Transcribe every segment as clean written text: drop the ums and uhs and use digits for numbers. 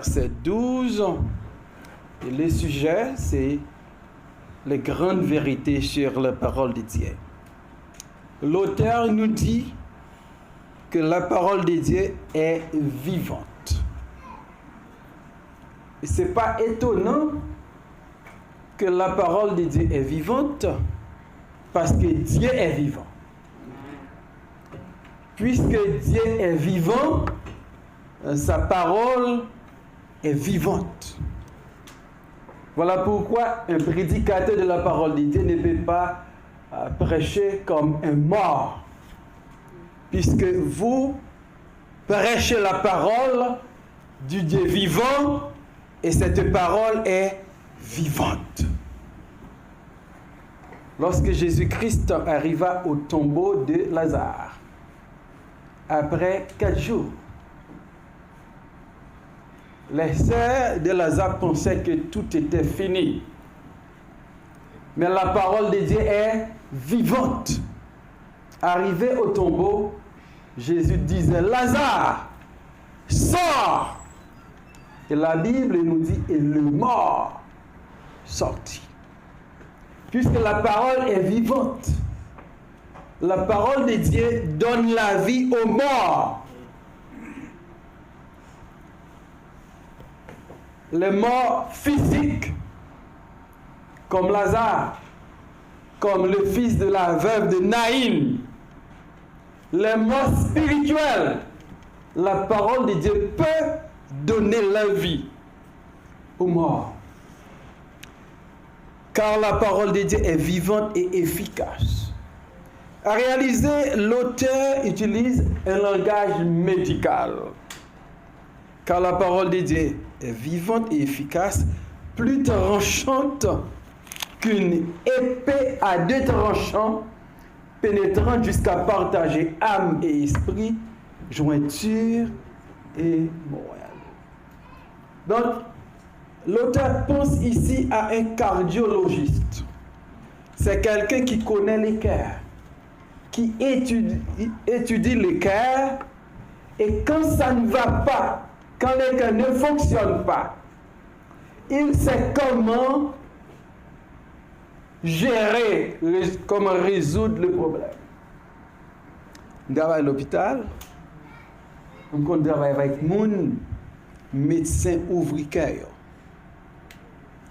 verset 12. Et le sujet, c'est les grandes vérités sur la parole de Dieu. L'auteur nous dit que la parole de Dieu est vivante. Et ce n'est pas étonnant que la parole de Dieu est vivante parce que Dieu est vivant. Puisque Dieu est vivant, sa parole est vivante. Voilà pourquoi un prédicateur de la parole de Dieu ne peut pas prêcher comme un mort. Puisque vous prêchez la parole du Dieu vivant et cette parole est vivante. Lorsque Jésus-Christ arriva au tombeau de Lazare, après 4 jours, les sœurs de Lazare pensaient que tout était fini. Mais la parole de Dieu est vivante. Arrivé au tombeau, Jésus disait, Lazare, sors! Et la Bible nous dit, et le mort sortit. Puisque la parole est vivante, la parole de Dieu donne la vie aux morts. Les morts physiques, comme Lazare, comme le fils de la veuve de Naïm. Les morts spirituelles, la parole de Dieu peut donner la vie aux morts. Car la parole de Dieu est vivante et efficace. À réaliser, l'auteur utilise un langage médical. Car la parole de Dieu est vivante et efficace, plus tranchante qu'une épée à 2 tranchants, pénétrant jusqu'à partager âme et esprit, jointure et moelle. Donc, l'auteur pense ici à un cardiologiste. C'est quelqu'un qui connaît les cœurs, qui étudie les cœurs, et quand ça ne va pas, quand les cœurs ne fonctionnent pas, il sait comment gérer, comment résoudre le problème. On travaille à l'hôpital, on travaille avec mon médecin ouvrier.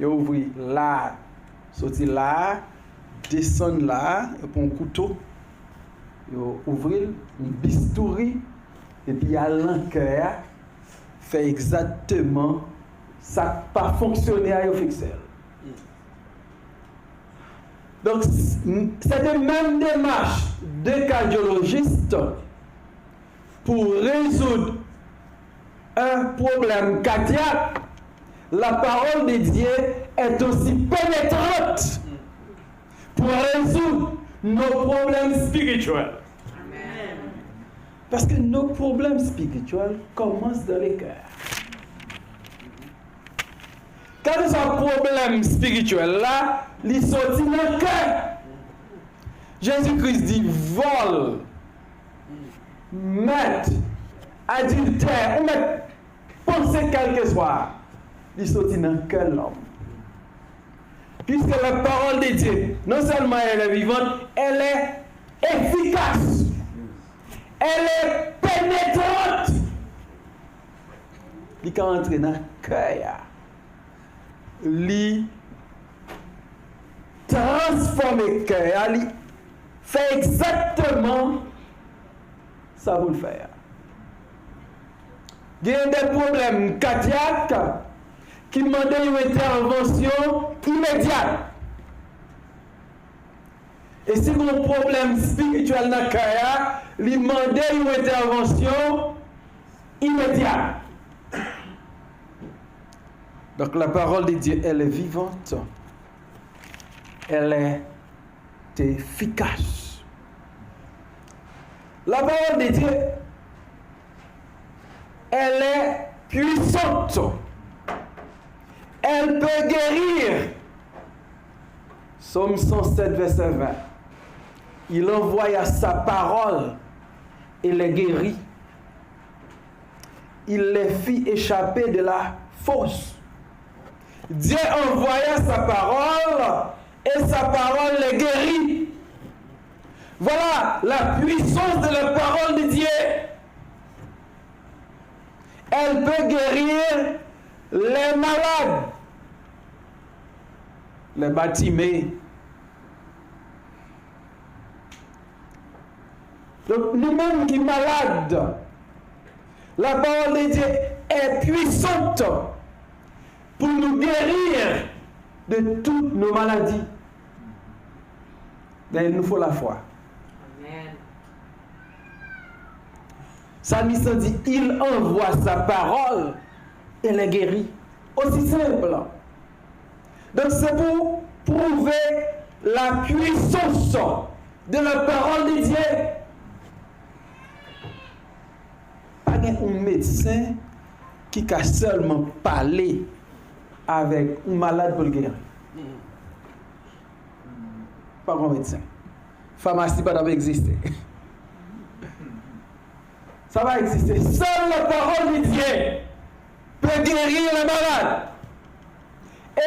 Il ouvre là, sorti là, descend là, il prend un couteau, il ouvre un bistouri, et puis il y a l'enquête, fait exactement ça pas fonctionner à fixer. Donc, c'est la même démarche de cardiologiste pour résoudre un problème cardiaque. La parole de Dieu est aussi pénétrante pour résoudre nos problèmes spirituels. Amen. Parce que nos problèmes spirituels commencent dans les cœurs. Quand nous avons un problème spirituel là, il sortit dans le cœur. Jésus-Christ dit vol, meurtre, adultère, ou même penser quel que soit, il sortit dans le cœur de l'homme. Puisque la parole de Dieu, non seulement elle est vivante, elle est efficace, elle est pénétrante. Il peut entrer dans le cœur. Il transforme le cœur, il fait exactement ça vous le faire. Il y a des problèmes cardiaques qui demandent une intervention immédiate. Et si vous avez un problème spirituel dans le cœur, il demande une intervention immédiate. Donc la parole de Dieu, elle est vivante, elle est efficace. La parole de Dieu, elle est puissante, elle peut guérir. Psaume 107, verset 20. Il envoya sa parole et les guérit. il les fit échapper de la fosse. Dieu envoya sa parole et sa parole les guérit. Voilà la puissance de la parole de Dieu. Elle peut guérir les malades, les bâtimés. Donc nous-mêmes qui sommes malades, la parole de Dieu est puissante pour nous guérir de toutes nos maladies. Mais il nous faut la foi. Amen. Psalmiste dit, il envoie sa parole et les guérit. Aussi simple. Donc c'est pour prouver la puissance de la parole de Dieu. Pas un médecin qui a seulement parlé avec un malade pour le guérir. Pas un médecin. Pharmacie pas exister. Ça va exister. Seule la parole de Dieu peut guérir les malades.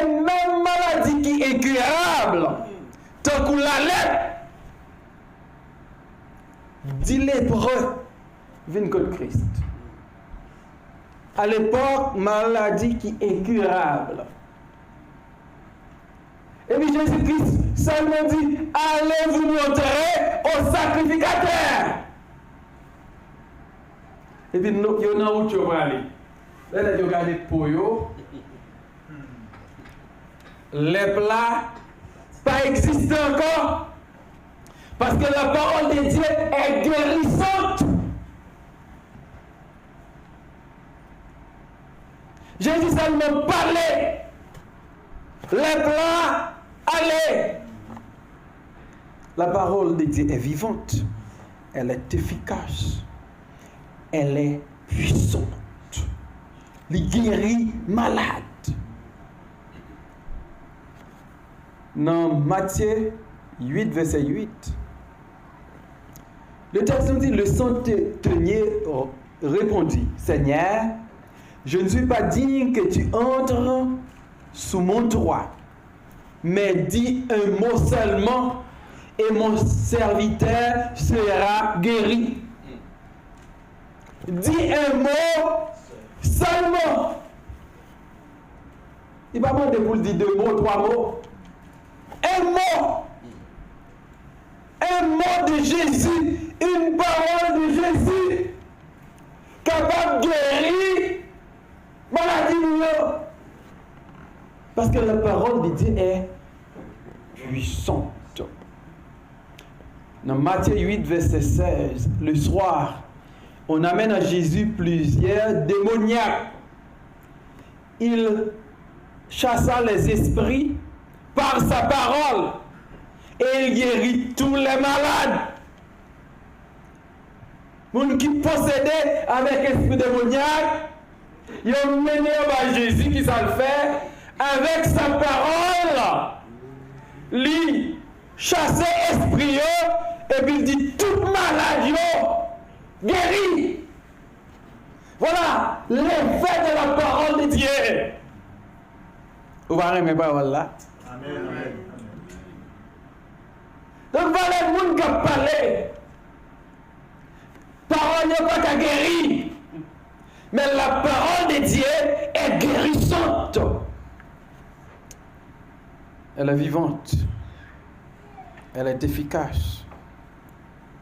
Et même maladie qui est incurable, tant qu'on la lève, dit lépreux, vient contre Christ. À l'époque, maladie qui est incurable. Et puis Jésus-Christ seulement dit, allez vous montrer au sacrificateur. Et puis, nous avons où tu vas aller. Là, vous regardez pour eux. Les plats pas existent encore. Parce que la parole de Dieu est guérissante. Jésus seulement parlait. Les plats, allez. La parole de Dieu est vivante. Elle est efficace. Elle est puissante. Elle guérit malade. Dans Matthieu 8, verset 8, le texte nous dit, le centenier répondit, Seigneur, je ne suis pas digne que tu entres sous mon toit, mais dis un mot seulement et mon serviteur sera guéri. Dis un mot seulement. Il va pas demander pour dire 2 mots, 3 mots. Un mot. Un mot de Jésus. Une parole de Jésus. Capable de guérir maladie. Parce que la parole de Dieu est puissante. Dans Matthieu 8, verset 16, le soir, on amène à Jésus plusieurs démoniaques. Il chassa les esprits par sa parole et il guérit tous les malades. Les qui possédaient avec esprit démoniaque, ils ont mené à Jésus qui ça le fait avec sa parole. Il chassait esprit et puis il dit toute maladie guéri. Voilà l'effet de la parole de Dieu. Vous voyez mes paroles là? Amen. Donc voilà le monde qui a parlé. Parole n'est pas qu'à guérir. Mais la parole de Dieu est guérissante. Elle est vivante. Elle est efficace.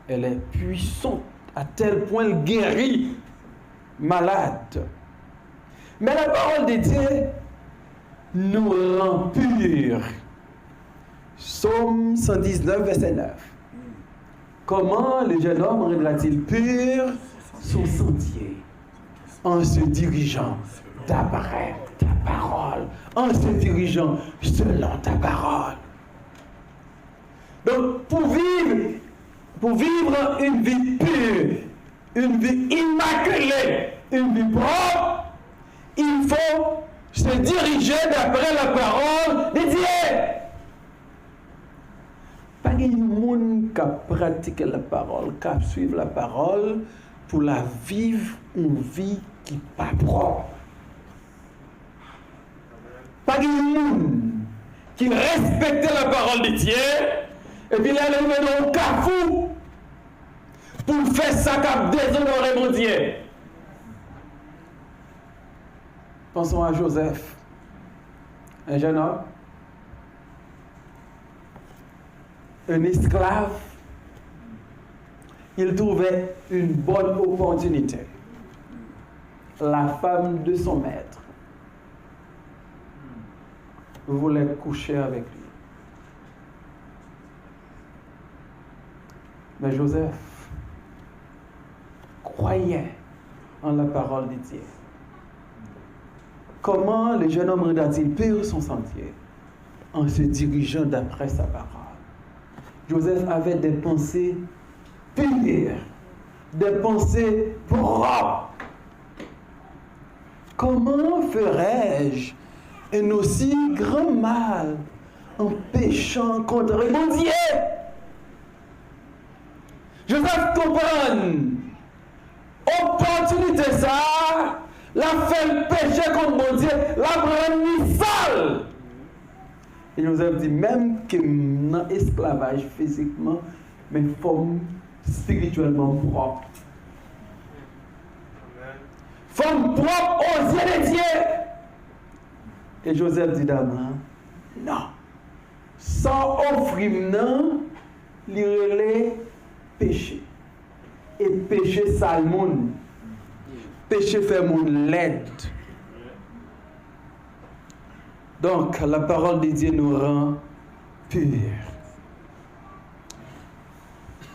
Elle est puissante. À tel point elle guérit malade. Mais la parole de Dieu nous rend purs. Psaume 119, verset 9. Comment le jeune homme rendra-t-il pur son sentier? En se dirigeant d'après ta parole. En se dirigeant selon ta parole. Donc, pour vivre une vie pure, une vie immaculée, une vie propre, il faut se diriger d'après la parole de Dieu. Pas de monde qui pratique la parole, qui suit la parole pour la vivre une vie qui n'est pas propre. Pas de monde qui respectait la parole de Dieu, et puis là, il est dans un cafou pour faire ça cap déshonorer mon Dieu. Pensons à Joseph, un jeune homme, un esclave. Il trouvait une bonne opportunité. La femme de son maître voulait coucher avec lui. Mais Joseph croyait en la parole de Dieu. Comment le jeune homme rendra-t-il pur son sentier? En se dirigeant d'après sa parole. Joseph avait des pensées pures, des pensées propres. Comment ferais-je un aussi grand mal en péchant contre mon Dieu? Joseph comprend. Opportunité ça, la fait pécher contre mon Dieu, la prendre sale. Et Joseph dit, même que dans l'esclavage physiquement, mais forme spirituellement propre. Forme propre aux yeux de Dieu. Et Joseph dit d'abord, non. Sans offrir, non, il relève péché. Et péché sale monde. Péché fait monde laide. Donc, la parole de Dieu nous rend purs.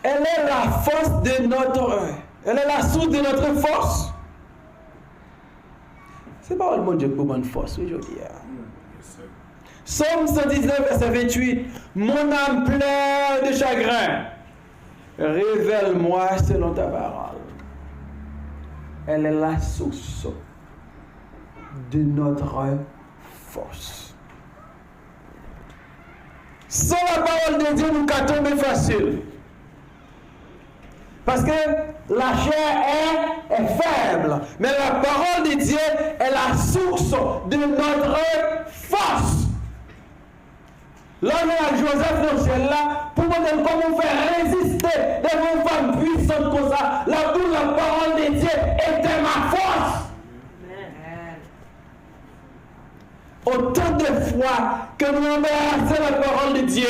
Elle est la force de notre... Elle est la source de notre force. C'est pas le bon Dieu pour bonne force aujourd'hui. Psaume 119, verset 28. Mon âme pleure de chagrin. Révèle-moi selon ta parole. Elle est la source de notre force. Sans la parole de Dieu, nous qu'à tomber facile. Parce que la chair est faible. Mais la parole de Dieu est la source de notre force. Là, on a Joseph dans ciel-là pour montrer comment faire résister devant une femme puissante comme ça. Là où la parole de Dieu était ma force. Autant de fois que nous embrassons la parole de Dieu,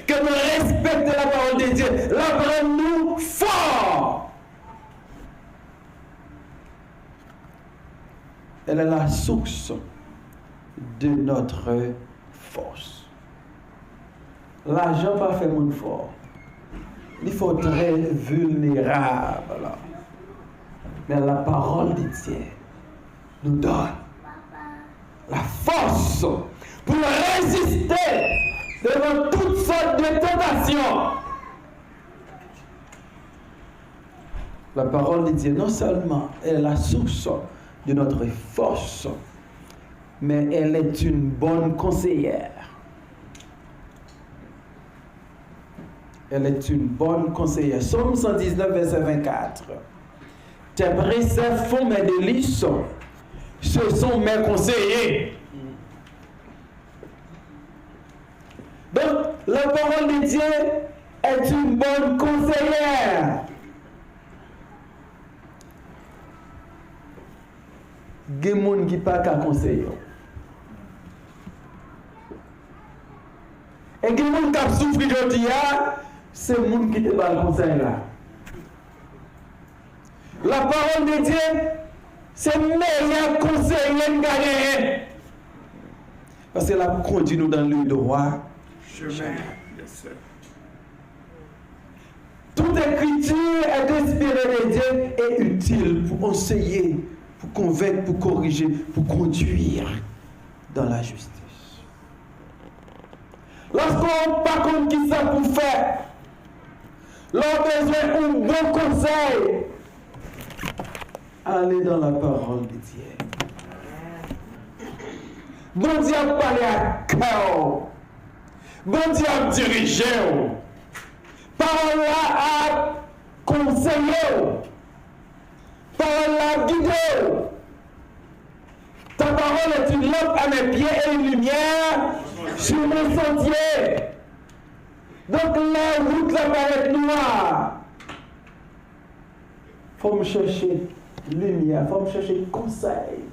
que nous respectons la parole de Dieu, la rend-nous forts. Elle est la source de notre force. L'argent pas fait monde fort. Il faut très vulnérable. Mais la parole de Dieu nous donne la force pour résister devant toutes sortes de tentations. La parole de Dieu non seulement est la source de notre force, mais elle est une bonne conseillère. Elle est une bonne conseillère. Psaume 119, verset 24. Tes préceptes font mes délices. Ce sont mes conseillers. Donc, la parole de Dieu est une bonne conseillère. Il y a des gens qui ne sont pas conseiller. Et il y a des gens qui souffrent aujourd'hui, c'est les gens qui ne sont pas conseiller là. La parole de Dieu, c'est le meilleur conseiller de gagner. Parce qu'elle a conduit nous dans le droit chemin. Toute écriture est inspirée de Dieu et utile pour conseiller, pour convaincre, pour corriger, pour conduire dans la justice. Lorsqu'on n'a pas compte qui ça pour faire, l'on a besoin d'un bon conseil. Allez dans la parole de Dieu. Bon Dieu a parlé à cœur. Bon Dieu a dirigé. Parole a conseillé. Parole a guidé. parole est une lampe à mes pieds et une lumière sur mon sentier. Donc la route là paraît noire. Il faut me chercher lumière, il faut me chercher conseil.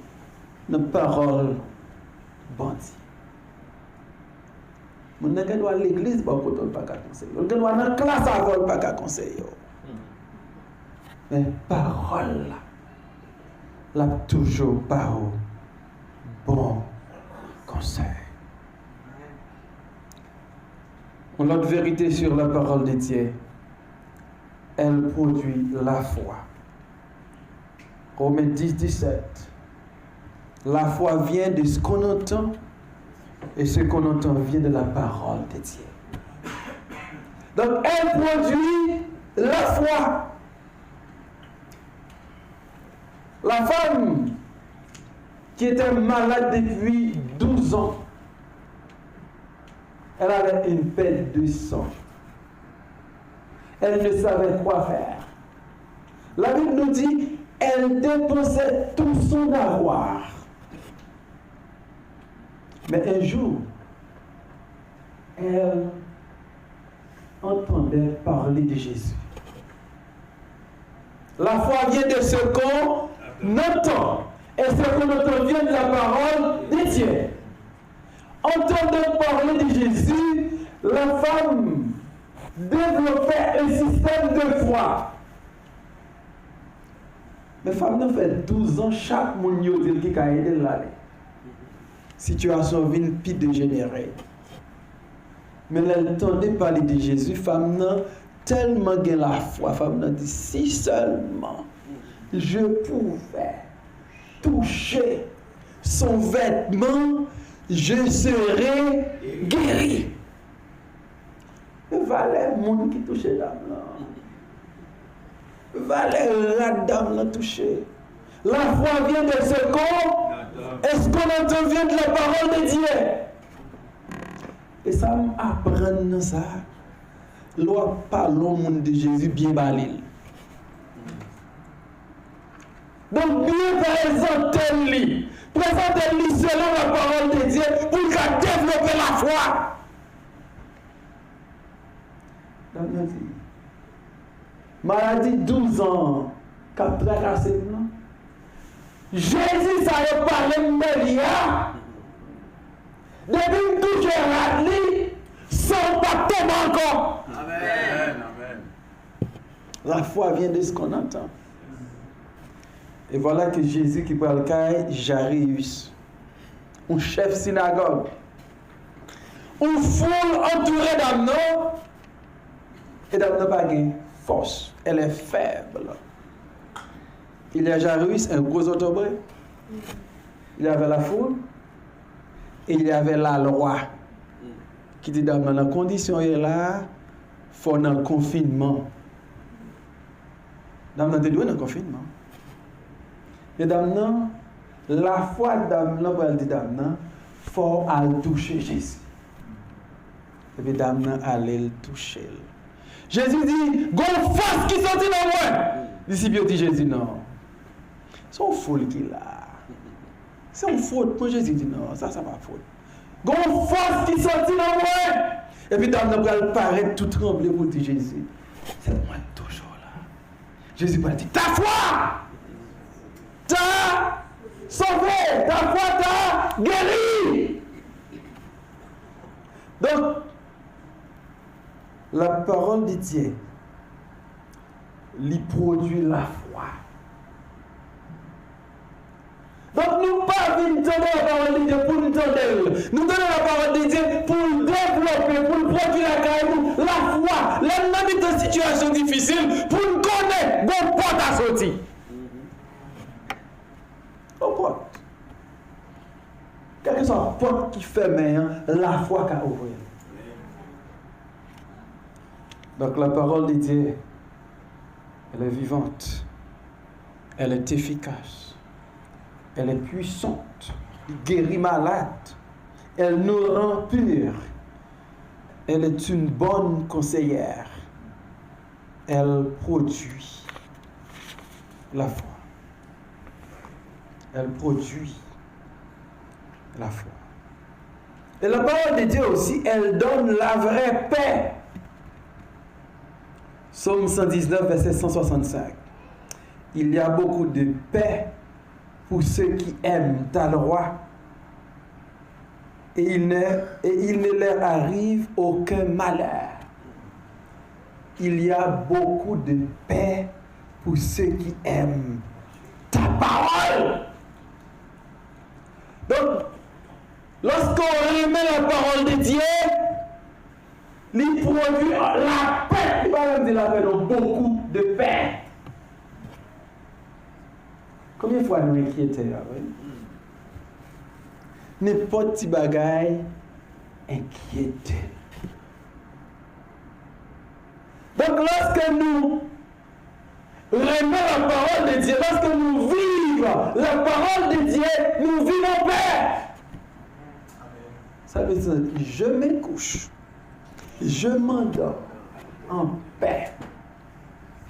Nos paroles bandit. Mon n'a doit à l'église pas pour pas qu'à conseiller. On doit dans la classe avant pas qu'à conseiller. Mais parole là toujours pas au bon conseil. On a une vérité sur la parole de Dieu. Elle produit la foi. Romains 10, 17. La foi vient de ce qu'on entend, et ce qu'on entend vient de la parole de Dieu. Donc, elle produit la foi. La femme qui était malade depuis 12 ans, elle avait une perte de sang. Elle ne savait quoi faire. La Bible nous dit, elle dépensait tout son avoir. Mais un jour, elle entendait parler de Jésus. La foi vient de ce qu'on entend. Et ce qu'on entend vient de la parole de Dieu. Entendant parler de Jésus, la femme développait un système de foi. Mais la femme a fait 12 ans, chaque monde qui a aidé l'aller. Situation vient plus dégénérée. Mais elle entendait parler de Jésus, femme n'a tellement gagné la foi. Femme n'a dit, si seulement je pouvais toucher son vêtement, je serai guéri. Valait monde qui touchait dame là. Valait la dame là touché. La foi vient de ce qu'on, et ce qu'on entend vient de la parole de Dieu. Et ça m'apprend ça. L'on parle au monde de Jésus bien balil. Donc bien présentez-lui. Présentez-lui selon la parole de Dieu pour qu'elle développe la foi. Maladie 12 ans, 4 tracassé. Jésus, ça a parlé de Maria. Depuis que touche à lui, son pas tomber encore. Amen. La foi vient de ce qu'on entend. Et voilà que Jésus qui parle à Jairus, un chef synagogue, une foule entourée d'hommes, et d'hommes n'a pas de force, elle est faible. Il y a Jairus, un gros autobus, il y avait la foule, et il y avait la loi, qui dit dans la condition est là, il faut un confinement. Dans le confinement. Et dans la foi d'Amna, elle dit d'Amna, il faut aller toucher Jésus. Et puis d'Amna allait le toucher. Jésus dit, go force qui sortit dans moi. Disciple dit Jésus non. C'est une foule qui là. C'est une faute. Moi Jésus dit non, ça pas faute. Go force qui sortit dans moi. Et puis d'Amna elle paraît tout tremblé pour dire Jésus. C'est moi toujours là. Jésus va dire, ta foi t'a sauvé, ta foi t'a guéri. Donc, la parole de Dieu lui produit la foi. Donc, nous pas venir donner la parole de Dieu pour nous donner. Nous donnons la parole de Dieu pour nous développer, pour nous produire la foi. Là, nous dans une situation difficile, pour nous connaître, bon porte à sortir. Porte. Quelle que soit la porte qui ferme, la foi qu'a ouvert. Donc la parole de Dieu, elle est vivante, elle est efficace, elle est puissante, elle guérit malade, elle nous rend purs, elle est une bonne conseillère, elle produit la foi. Elle produit la foi. Et la parole de Dieu aussi, elle donne la vraie paix. Psaume 119, verset 165. Il y a beaucoup de paix pour ceux qui aiment ta loi. Et il ne leur arrive aucun malheur. Il y a beaucoup de paix pour ceux qui aiment ta parole. Donc, lorsqu'on remet la parole de Dieu, il produit la paix. Il va même dire la paix, donc beaucoup de paix. Combien de fois nous inquiétons? N'importe qui bagaille inquiète. Donc lorsque nous remettons la parole de Dieu, lorsque nous vivons la parole de Dieu, nous vivons paix. Ça veut dire, je me couche, je m'endors en paix.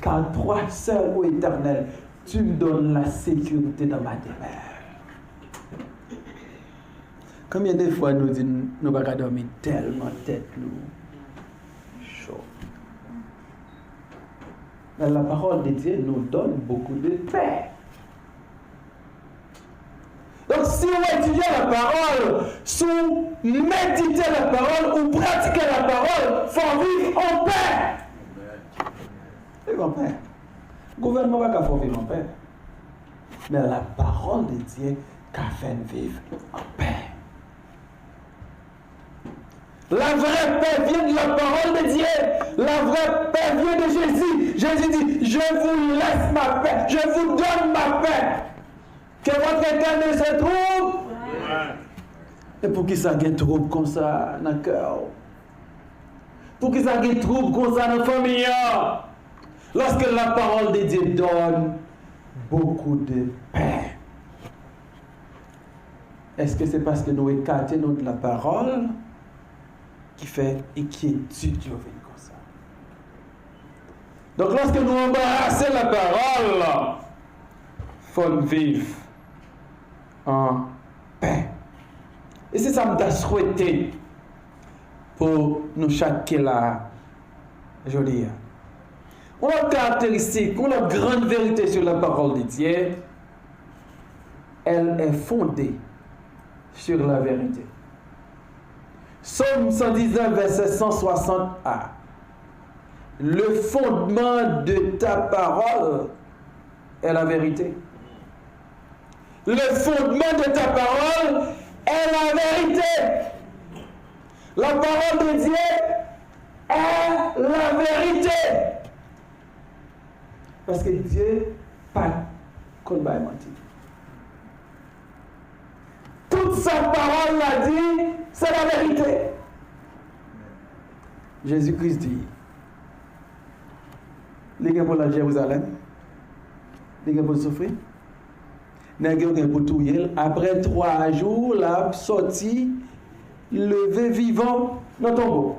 Car toi seul, ô Éternel, tu me donnes la sécurité dans ma demeure. Combien de fois nous disons, nous ne pouvons pas dormir tellement tête nous chaud. Mais la parole de Dieu nous donne beaucoup de paix. Donc si on étudie la parole, si on médite la parole ou pratiquer la parole, il faut vivre en paix. Vivre en paix. Le gouvernement va pas vivre en paix. Mais la parole de Dieu qu'a fait vivre en paix. La vraie paix vient de la parole de Dieu. La vraie paix vient de Jésus. Jésus dit, je vous laisse ma paix. Je vous donne ma paix. Que votre cœur ne se trouble. Et pour qui ça gagne trouble comme ça dans le cœur? Pour qui ça gagne trouble comme ça dans la famille? Lorsque la parole de Dieu donne beaucoup de paix. Est-ce que c'est parce que nous écartons notre la parole qui fait inquiétude comme ça? Donc lorsque nous embrassons la parole, il faut vivre en paix. Et c'est ça que je souhaité pour nous chaque là, je veux dire. On a une caractéristique, on a une grande vérité sur la parole de Dieu. Elle est fondée sur la vérité. Psaume 119, verset 160a. Le fondement de ta parole est la vérité. Le fondement de ta parole est la vérité. La parole de Dieu est la vérité. Parce que Dieu pas qu'on va mentir. Toute sa parole l'a dit, c'est la vérité. Jésus-Christ dit, les gens pour la Jérusalem, les gens pour souffrir, les gens pour tout yel. Après 3 jours, la sorti, levé vivant dans le tombeau.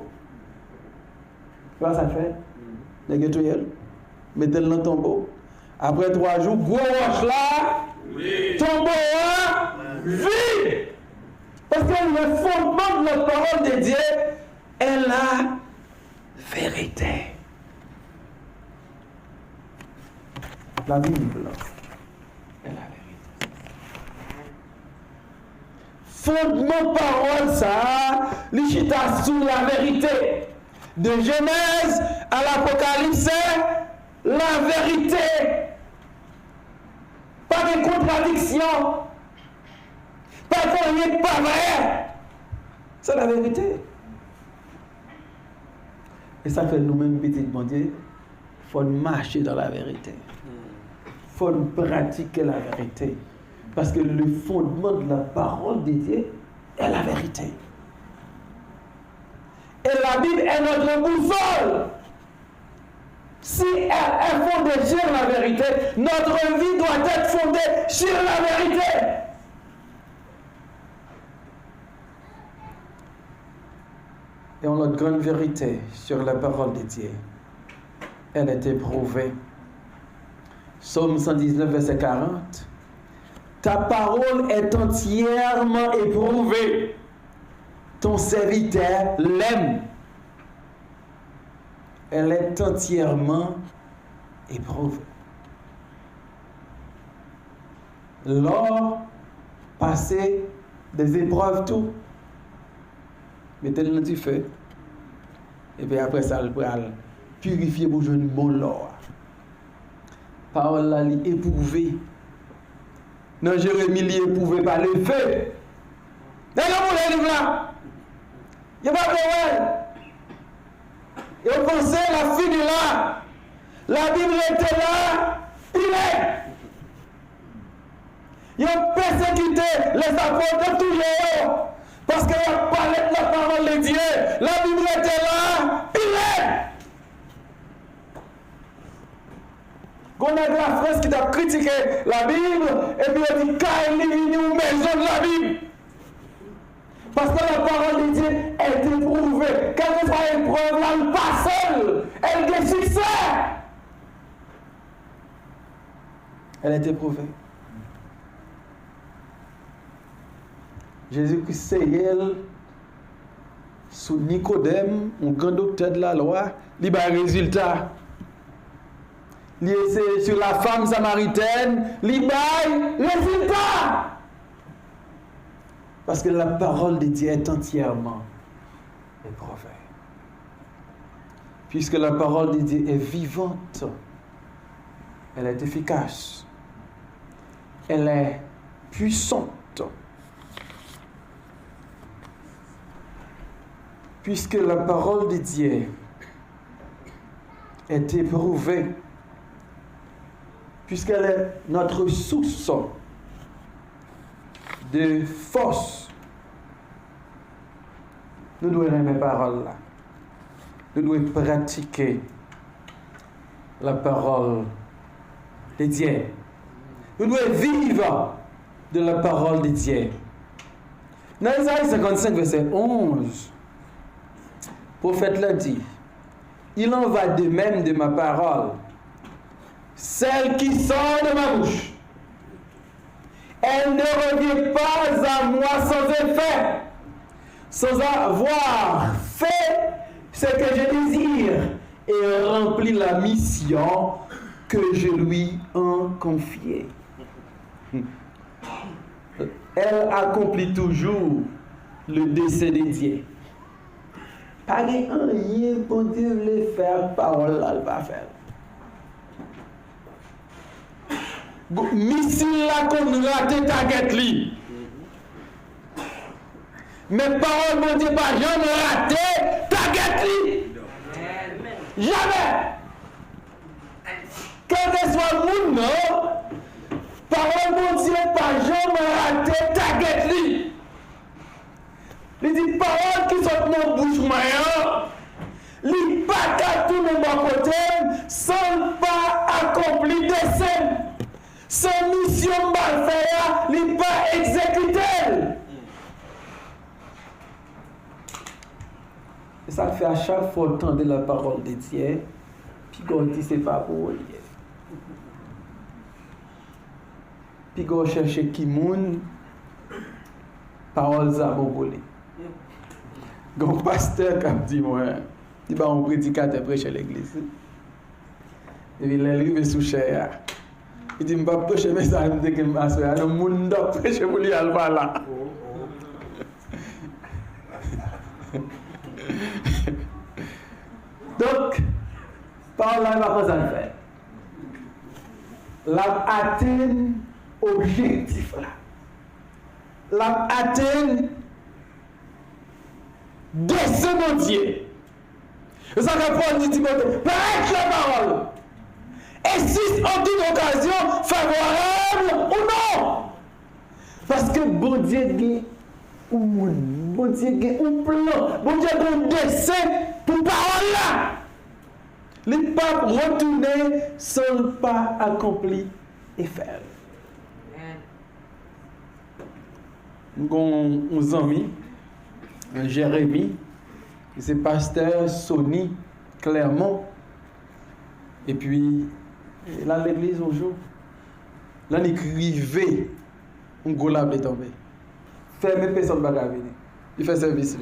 Comment ça fait? Les gens tout yel, mettez-le dans le tombeau. Après 3 jours, gros roche là, oui. Tombeau là, vide. Parce que le fondement de la parole de Dieu est la vérité. La Bible est la vérité. Fondement parole ça, l'Ichita sur la vérité. De Genèse à l'Apocalypse, la vérité. Pas de contradiction. Pas qu'on n'est pas vrai. C'est la vérité. Et ça fait nous-mêmes, petit bon Dieu, il faut marcher dans la vérité. Il faut pratiquer la vérité. Parce que le fondement de la parole de Dieu est la vérité. Et la Bible est notre boussole. Si elle est fondée sur la vérité, notre vie doit être fondée sur la vérité. Et on a une grande vérité sur la parole de Dieu. Elle est éprouvée. Psaume 119, verset 40. Ta parole est entièrement éprouvée. Ton serviteur l'aime. Elle est entièrement éprouvée. Lors passer des épreuves tout, mettez-le dans du feu. Et puis après ça, le purifier pour jouer une bonne l'or. Parole là, elle est éprouvée. Non, Jérémie, il est éprouvé par le feu. Mais comment vous livre là? Il n'y a pas de problème. Et vous pensez, la fille est là. La Bible était là. Il est. Il a persécuté les apôtres de toujours. Parce qu'il a parlé de la parole de Dieu. La Bible était là. Il est. On a de la France qui t'a critiqué la Bible. Et puis on dit qu'elle est venue aux maisons de la Bible. Parce que la parole de Dieu est éprouvée. Quelle que soit l'épreuve, elle n'est pas seule. Elle a succès. Elle est éprouvée. Jésus-Christ, c'est elle, sous Nicodème, un grand docteur de la loi, il a un résultat. Il est sur la femme samaritaine, il a un résultat. Parce que la parole de Dieu est entièrement éprouvée. Puisque la parole de Dieu est vivante, elle est efficace, elle est puissante. Puisque la parole de Dieu est éprouvée, puisqu'elle est notre source de force, nous devons aimer la parole là. Nous devons pratiquer la parole de Dieu. Nous devons vivre de la parole de Dieu. Dans Isaïe 55, verset 11, le prophète l'a dit, il en va de même de ma parole, celle qui sort de ma bouche. Elle ne revient pas à moi sans effet, sans avoir fait ce que je désire et rempli la mission que je lui ai confiée. Elle accomplit toujours le dessein de Dieu. Pas rien pour Dieu le faire, parole là, elle va faire. Missile là qu'on rate target li. Mais parole mon Dieu pas jamais raté target li. Jamais. Quel que soit le monde, non, parole mon Dieu pas jamais raté target li. Il dit parole qui sont dans bouche moyen, il pas qu'à tourner de mon côté sans pas accomplir des scènes. Sans mission mal faire, il pas exécuter. Et ça fait à chaque fois entendre la parole de Dieu, puis on dit c'est pas pour lui. Puis on cherche qui moun parole ça pour lui. Un pasteur qui a dit moi, il va un prédicateur prêcher l'église. Et il est arrivé sous chair. Il dit, je ne vais pas prêcher mais ça, je vais m'asseoir. Le monde doit prêcher pour lui aller là. Donc, par là, il va pas ça faire. La atteindre objectif là. La atteindre descend mon Dieu. Et ça que Paul dit Timothée, prêche la parole. Et si en toute occasion favorable ou non. Parce que bon Dieu a bon Dieu a un plan, bon Dieu a un dessein pour parole là. Les papes retourner sans pas accompli et faire. Nous avons un ami, Jérémie, c'est pasteur Sonny Clermont. Et puis, là, l'église, un jour, là, on écrivait un gros lab est tombé. Fermé, personne ne va venir. Il fait service.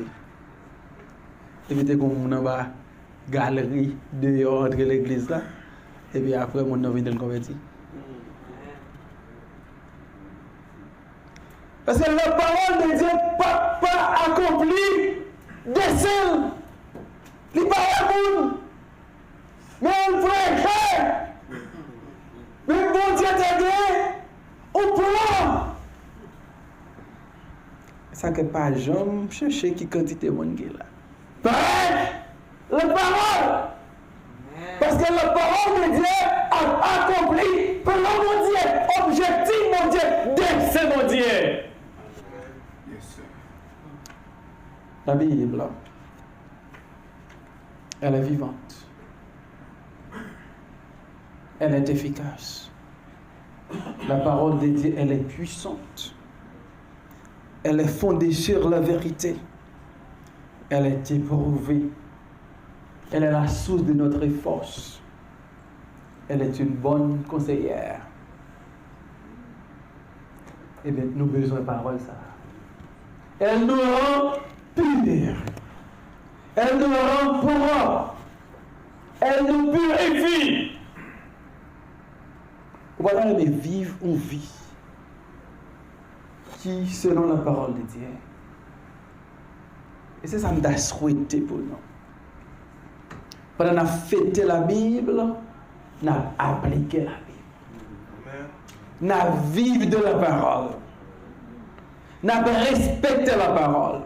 Et puis, on a une galerie dehors entre l'église là. Et puis après, on a venu le convertir. Parce que la parole de Dieu n'a pas accompli descend. Il n'est pas à mais on frère. Mais bon Dieu t'a dit, on prend. Ça que pas jamais chercher qui quantité de monde là. Pareil, la parole. Parce que la parole de Dieu a accompli. Pour mon Dieu, objectif mon Dieu, c'est mon Dieu. La Bible, elle est vivante. Elle est efficace. La parole de Dieu, elle est puissante. Elle est fondée sur la vérité. Elle est éprouvée. Elle est la source de notre force. Elle est une bonne conseillère. Eh bien, nous avons besoin de parole, ça. Elle nous rend purs. Elle nous rend propres. Elle nous purifie. Voilà, mais vivre une vie qui, selon la parole de Dieu, et c'est ça que je souhaité pour nous. Pendant qu'on a fêté la Bible, on a appliqué la Bible. On a vécu de la parole. On a respecté la parole.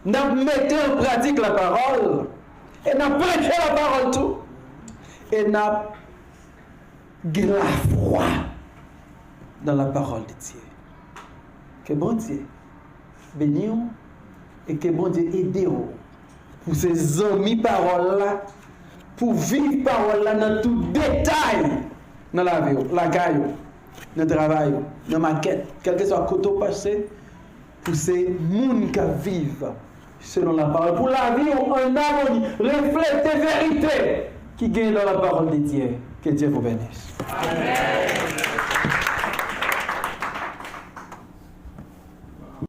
On a mis en pratique la parole. Et on a prêché la parole tout. Et on a gagné la foi dans la parole de Dieu. Que bon Dieu bénisse et que bon Dieu aide pour ces amis paroles là, pour vivre parole là dans tout détail dans la vie, la caille, dans le travail, dans la maquette, quel que soit le côté passé, pour ces gens qui vivent selon la parole, pour la vie en harmonie, refléter vérité qui gagne dans la parole de Dieu. Que Dieu vous bénisse. Amen.